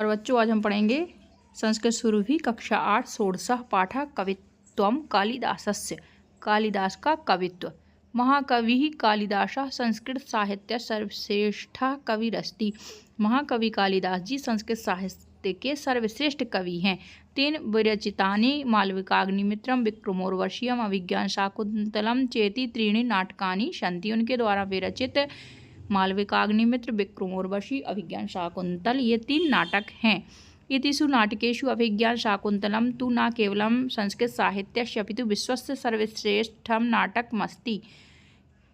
और बच्चों, आज हम पढ़ेंगे संस्कृत सुरभि कक्षा 8 षोडशः पाठः कवित्वं कालिदासस्य। कालिदास का कवित्व। महाकवि कालिदासः संस्कृत साहित्य सर्वश्रेष्ठः कविरस्ति। महाकवि कालिदास जी संस्कृत साहित्य के सर्वश्रेष्ठ कवि हैं। तेन विरचितानि मालविकाग्निमित्रम विक्रमोर्वशीयम अभिज्ञान शाकुंतलम चेति त्रीणि नाटकानि सन्ति। उनके द्वारा विरचित मालविकाग्निमित्र, विक्रमोर्वशी, अभिज्ञान शाकुंतल ये 3 नाटक हैं। इतिषु नाटकेषु अभिज्ञान शाकुंतलम तु न केवलं संस्कृत साहित्यस्य अपितु विश्वस्य सर्वश्रेष्ठं नाटकमस्ति।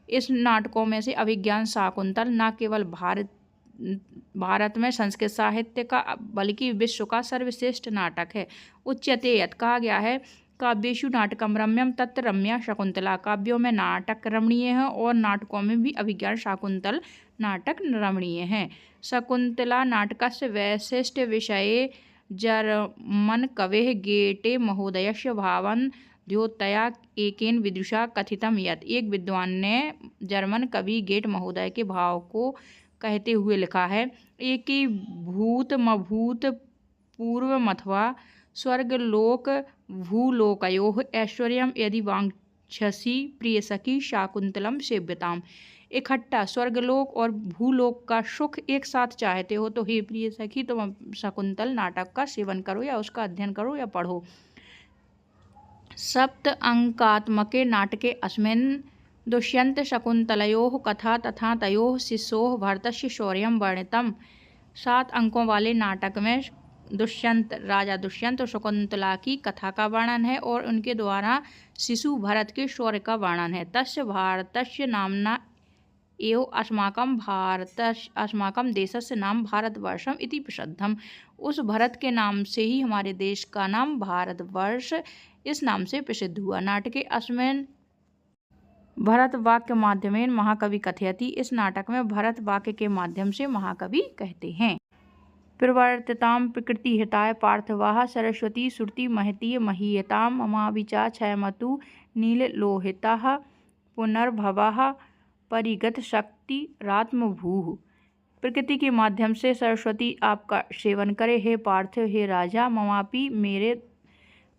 इस नाटकों में से अभिज्ञान शाकुंतल न केवल भारत में संस्कृत साहित्य का बल्कि विश्व का सर्वश्रेष्ठ नाटक है। उच्यते यत् कहा गया है, काव्येषु नाटकम रम्यम तत्र रम्या शकुंतला। काव्यों में नाटक रमणीय है और नाटकों में भी अभिज्ञान शाकुंतल नाटक रमणीय है। शकुंतला नाटकस्य वैशिष्ट विषये जर्मन कवेः गेटे महोदयस्य भावं द्योतया एकेन विदुषा कथितम यत्। एक विद्वान ने जर्मन कवि गेट महोदय के भाव को कहते हुए लिखा है, एकी भूतमभूत पूर्वमथवा स्वर्गलोक भूलोकयोः ऐश्वर्यं यदि वाञ्छसि प्रियसखी शाकुंतलम सेव्यताम। इकट्ठा स्वर्गलोक और भूलोक का सुख एक साथ चाहते हो तो हे प्रिय सखी, तुम शकुंतल नाटक का सेवन करो या उसका अध्ययन करो या पढ़ो। सप्त अंकात्मके नाटके अस्मिन् दुष्यंत शकुंतलयोः कथा तथा तयोः शिशोः भरतस्य शौर्यं वर्णितम्। 7 अंकों वाले नाटक में राजा दुष्यंत और शकुंतला की कथा का वर्णन है और उनके द्वारा शिशु भरत के शौर्य का वर्णन है। तस्य भारतस्य नाम्ना एव अस्माकं देशस्य नाम भारतवर्षम इति प्रसिद्धम। उस भरत के नाम से ही हमारे देश का नाम भारतवर्ष इस नाम से प्रसिद्ध हुआ। नाटके अस्मिन् भरत वाक्य माध्यमेन महाकवि कथयति। इस नाटक में भरत वाक्य के माध्यम से महाकवि कहते हैं। प्रवर्तितां प्रकृतिहिताय पार्थवाः सरस्वती श्रुति महती महीयतां ममाविचा क्षयमतु नीललोहितः पुनर्भवः परिगत शक्ति रात्मभूः। प्रकृति के माध्यम से सरस्वती आपका सेवन करे। हे पार्थ, हे राजा, ममापि मेरे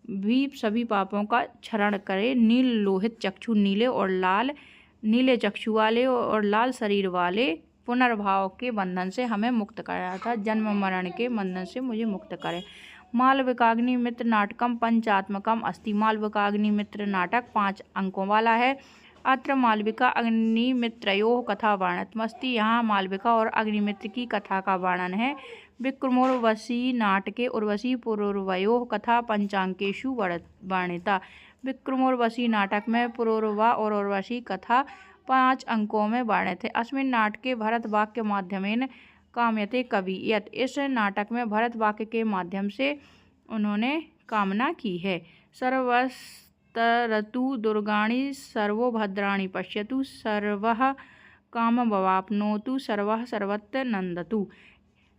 भी सभी पापों का क्षरण करे। नील लोहित चक्षु, नीले और लाल, नीले चक्षु वाले और लाल शरीर वाले पुनर्भाव के बंधन से हमें मुक्त कराया था। जन्म मरण के बंधन से मुझे मुक्त करे। मालविकाग्निमित्र नाटकम पंचात्मकम अस्ति। मालविकाग्निमित्र नाटक 5 अंकों वाला है। अत्र मालविका अग्निमित्रयोः कथा वर्णितमस्ति। यहाँ मालविका और अग्निमित्र की कथा का वर्णन है। विक्रमोर्वशी नाटके उर्वशी पुरूरवयोः कथा पंचांकेषु वर्णिता। विक्रमोर्वशी नाटक में पुरूरवा और उर्वशी कथा 5 अंकों में वर्णित है। अस्मिन् नाटके भरत वाक्य माध्यमेन कामयते कवि यत्। इस नाटक में भरत वाक्य के माध्यम से उन्होंने कामना की है। सर्वस्तरतु दुर्गाणि सर्वो भद्राणि पश्यतु सर्वः काममवाप्नोतु सर्वः सर्वत्र नंदतु।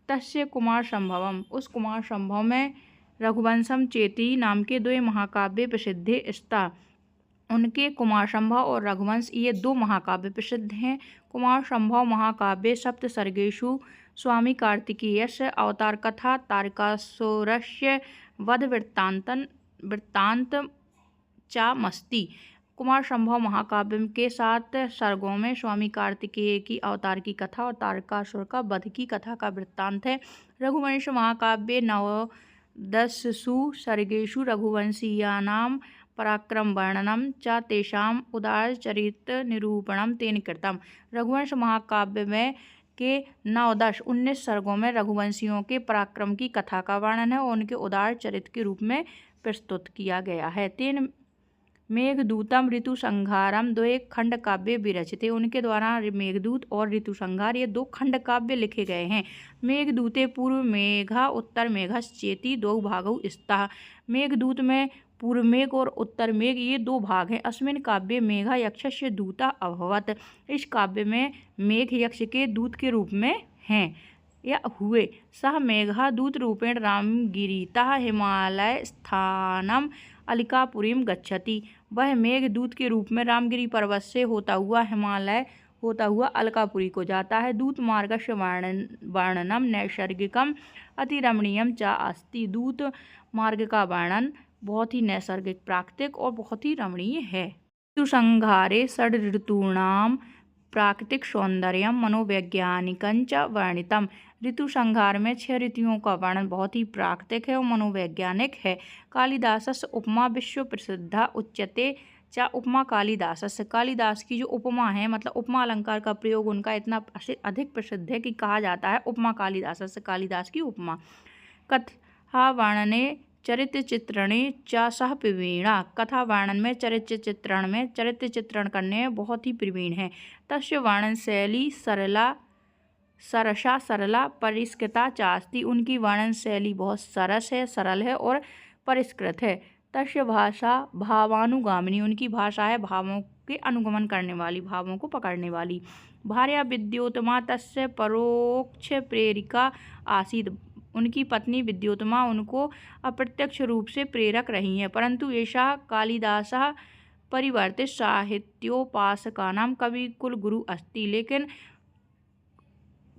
तस्य कुमार संभवम। उस कुमार संभव में रघुवंशम चेति नाम के 2 महाकाव्य प्रसिद्धे स्था। उनके कुमार संभव और रघुवंश ये 2 महाकाव्य प्रसिद्ध हैं। कुमार संभव महाकाव्य सप्त सर्गेषु स्वामी कार्तिकेयस्य अवतार कथा तारकासुरस्य वध वृत्तांत चामस्ति। कुमार संभव महाकाव्य के 7 सर्गों में स्वामी कार्तिकेय की अवतार की कथा और तारकासुर का वध की कथा का वृत्तांत है। रघुवंश महाकाव्य 9 सर्गेषु रघुवंशीयानां पराक्रम वर्णनम च तेषाम् उदारचरित निरूपणम तेन कृतम। रघुवंश महाकाव्य में के 19 सर्गों में रघुवंशियों के पराक्रम की कथा का वर्णन है और उनके उदार चरित्र के रूप में प्रस्तुत किया गया है। तेन मेघदूतम ऋतुसंहारम 2 खंड काव्य विरचिते। उनके द्वारा मेघदूत और ऋतुसंहार ये 2 खंड काव्य लिखे गए हैं। मेघदूते पूर्व मेघा उत्तर मेघश्चेति 2 भागौ स्तः। मेघदूत में पूर्व मेघ और उत्तर मेघ ये 2 भाग हैं। अस्मिन् काव्ये मेघा यक्षस्य दूता अभवत्। इस काव्य में मेघ यक्ष के दूत के रूप में हैं या हुए। सह मेघा दूत रूपेण रामगिरितः हिमालय स्थानम अलिकापुरीम गच्छति। वह मेघदूत के रूप में रामगिरी पर्वत से होता हुआ हिमालय होता हुआ अलकापुरी को जाता है। दूत मार्गस्य वर्णनम नैसर्गिकम अतिरमणीयम च अस्ति। दूत मार्ग का वर्णन बहुत ही नैसर्गिक, प्राकृतिक और बहुत ही रमणीय है। ऋतु संहारे षड ऋतूणाम प्राकृतिक सौंदर्यम मनोवैज्ञानिकंच वर्णितम। ऋतु संहार में 6 ऋतुओं का वर्णन बहुत ही प्राकृतिक है और मनोवैज्ञानिक है। कालिदासस्य उपमा विश्व प्रसिद्धा उच्यते चा। उपमा कालिदासस्य, कालिदास की जो उपमा है, मतलब उपमा अलंकार का प्रयोग उनका इतना अधिक प्रसिद्ध है कि कहा जाता है उपमा कालिदासस्य, कालिदास की उपमा। कथा वर्णने चरित्र चित्रणे च सह प्रवीणा। कथा वर्णन में, चरित्र चित्रण करने में बहुत ही प्रवीण है। तस्य वर्णन शैली सरला परिष्कृता चास्ति। उनकी वर्णन शैली बहुत सरस है, सरल है और परिष्कृत है। तस्य भाषा भावानुगामिनी। उनकी भाषा है भावों के अनुगमन करने वाली, भावों को पकड़ने वाली। भार्या विद्योत्तमा तस्य परोक्ष प्रेरिका आसीत्। उनकी पत्नी विद्योत्तमा उनको अप्रत्यक्ष रूप से प्रेरक रही हैं। परंतु एषा कालिदासः परिवर्तित साहित्योपासकानां कवि कुल गुरु अस्ति। लेकिन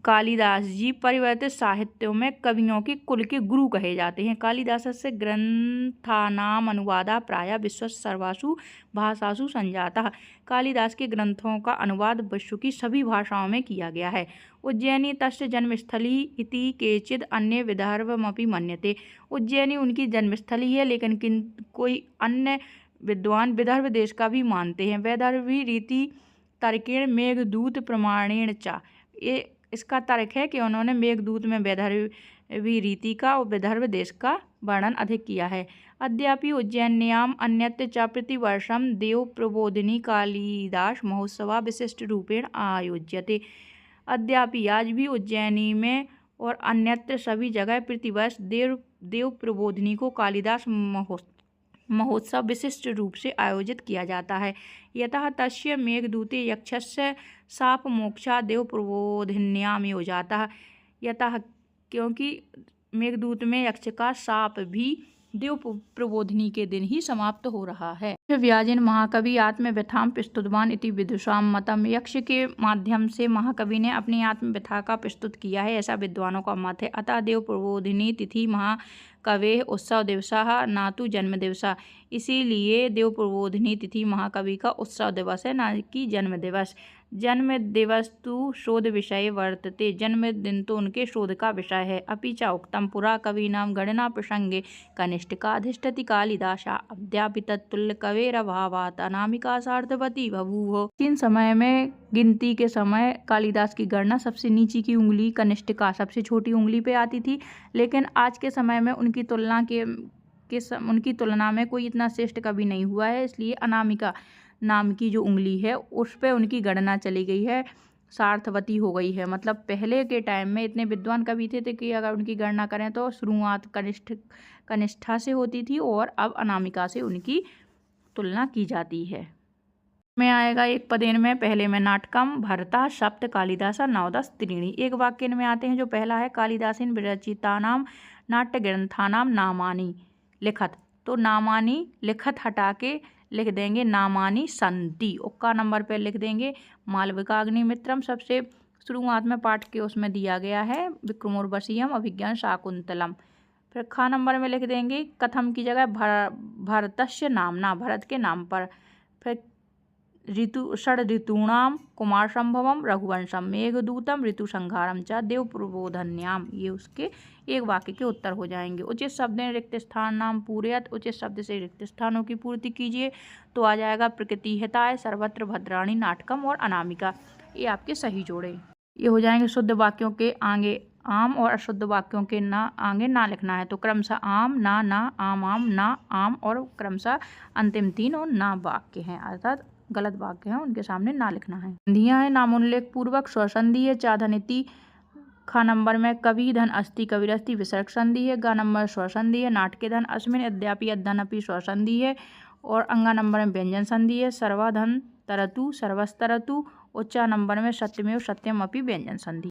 कालिदास जी परिवर्तित साहित्यों में कवियों के कुल के गुरु कहे जाते हैं। कालिदासस्य ग्रंथानाम अनुवादा प्रायः विश्व सर्वासु भाषासु संजाता। कालिदास के ग्रंथों का अनुवाद विश्व की सभी भाषाओं में किया गया है। उज्जैनी तस्य जन्मस्थली इति केचिद् अन्ये विदर्भमपि मन्यते। उज्जैनी उनकी जन्मस्थली है, लेकिन कोई अन्य विद्वान विदर्भ देश का भी मानते हैं। वैदर्भी रीति तर्केण मेघदूत प्रमाणेन च। ये इसका तर्क है कि उन्होंने मेघदूत में वैदर्भी रीति का और विदर्भ देश का वर्णन अधिक किया है। अद्यापि उज्जैन्याम अन्यत्र च प्रतिवर्षम देव प्रबोधिनी कालिदास महोत्सव विशिष्ट रूपेण आयोज्यते। अद्यापि आज भी उज्जैनी में और अन्यत्र सभी जगह प्रतिवर्ष देव प्रबोधिनी को कालिदास महोत्सव विशिष्ट रूप से आयोजित किया जाता है। यतः तस्य मेघदूते यक्षस्य शाप मोक्षा देव प्रबोधिन्याम योजाता। यतः क्योंकि मेघदूत में यक्ष का शाप भी देव प्रबोधिनी के दिन ही समाप्त हो रहा है। व्याजेन महाकवि आत्मव्यथाम प्रस्तुतवान इति विदुषाम मतम। यक्ष के माध्यम से महाकवि ने अपनी आत्मव्यथा का प्रस्तुत किया है, ऐसा विद्वानों का मत है। अतः देव प्रबोधिनी तिथि महाकवे उत्सव दिवसा न तो जन्म दिवसा। इसीलिए देव प्रबोधिनी तिथि महाकवि का उत्सव दिवस है, न कि जन्म दिवस। जन्म दिवस तो शोध विषय वर्तते। जन्मदिन तो उनके शोध का विषय है। अपि च उक्तम पुरा कवीनां गणना प्रसंगे कनिष्ठिकाधिष्ठति कालिदासा अद्यापि तत्तुल्य कवेरभावात् अनामिका सार्थवती बभूव। तीन समय में गिनती के समय कालिदास की गणना सबसे नीचे की उंगली कनिष्ठिका, सबसे छोटी उंगली पे आती थी, लेकिन आज के समय में उनकी तुलना में कोई इतना श्रेष्ठ कवि नहीं हुआ है। इसलिए अनामिका नाम की जो उंगली है उस पे उनकी गणना चली गई है, सार्थवती हो गई है। मतलब पहले के टाइम में इतने विद्वान कवि थे कि अगर उनकी गणना करें तो शुरुआत कनिष्ठा से होती थी और अब अनामिका से उनकी तुलना की जाती है। में आएगा एक पदेन में, पहले में नाटकम भरता सप्त कालिदासा नवदस त्रीणि। एक वाक्य में आते हैं जो पहला है कालिदासेन विरचितानाम नाट्य ग्रंथानाम नामानि लिखत। तो नामानि लिखत हटा के लिख देंगे नामानि संति। उक्का नंबर पे लिख देंगे मालविकाग्निमित्रम। सबसे शुरुआत में पाठ के उसमें दिया गया है विक्रमोर्वशीयम अभिज्ञान शाकुंतलम। फिर खा नंबर में लिख देंगे कथम की जगह भरतस्य नामना, भरत के नाम पर। फिर षड ऋतूणाम कुमार संभवम रघुवंशम मेघदूतम ऋतु संहारम च देव प्रबोधन्याम। ये उसके एक वाक्य के उत्तर हो जाएंगे। उचित शब्द रिक्त स्थान नाम पूर्यत। उचित शब्द से रिक्त स्थानों की पूर्ति कीजिए तो आ जाएगा प्रकृति हिताय सर्वत्र भद्राणी नाटकम और अनामिका। ये आपके सही जोड़े। ये हो जाएंगे। शुद्ध वाक्यों के आगे आम और अशुद्ध वाक्यों के आगे ना लिखना है। तो क्रमशः आम ना आम आम ना आम और क्रमशः अंतिम तीन और ना वाक्य हैं, अर्थात गलत वाक्य हैं, उनके सामने ना लिखना है। संधियां है नामोल्लेख पूर्वक स्वसंधि है चाधनिति। खा नंबर में कवि धन अस्ति कविरस्ति विसर्ग संधि है। गा नंबर स्वसंधि है नाटके धन अस्मिन यद्यपि अध्यनपि स्वसंधि है। और अंगा नंबर में व्यंजन संधि है सर्वाधन तरतु सर्वस्तरतु। उच्चा नंबर में सत्यमेव सत्यम अपि व्यंजन संधि।